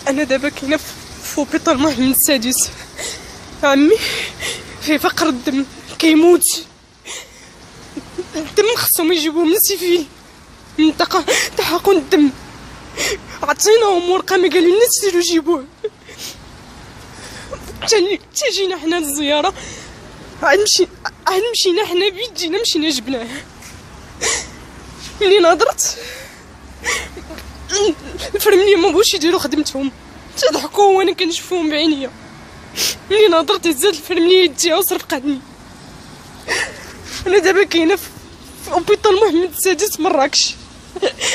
انا دابا كاينه في اوبيطال محمد السادس. عمي فيه فقر الدم، كيموت. الدم خصهم يجيبوه من سيفيل، منطقه تحقن الدم. عطيناهم ورقه ما قالوا لنا سيروا جيبوه. جينا حنا للزياره، عاد مشينا حنا بيت، جينا مشينا جبناه. ملي نهضرت الفرمليه ما بغاوش يديروا خدمتهم، تضحكوا وانا كنشوفهم بعينيا. ملي نهضرت هزات الفرمليه يديها وصرفقتني. انا دابا كاينه في اوبيطال محمد السادس مراكش.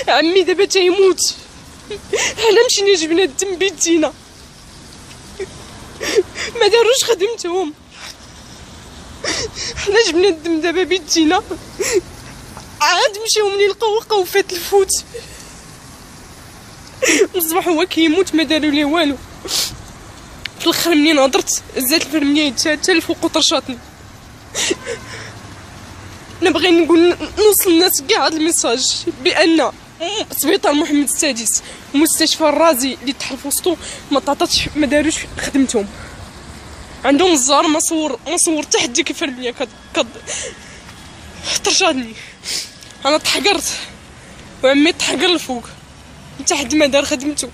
عمي دابا تيموت، حنا مشينا جبنا الدم بيدينا، ما داروش خدمتهم. حنا جبنا الدم دابا بيدينا، عاد مشاو ملي لقاو فات الفوت. الصباح هو كيموت ما داروا ليه والو. في الاخر ملي نهضرت هزات الفرمليه حتى الفوق وطرشاتني. انا باغي نوصل للناس كاع هاد الميساج بان سبيطار محمد السادس ومستشفى الرازي اللي تحل في وسطو ما داروش خدمتهم. عندهم الزهر ما صور حتى ديك الفرمليه طرشاتني. انا تحقرت وعمي تحقر الفوق حتى حد ما دار خدمته.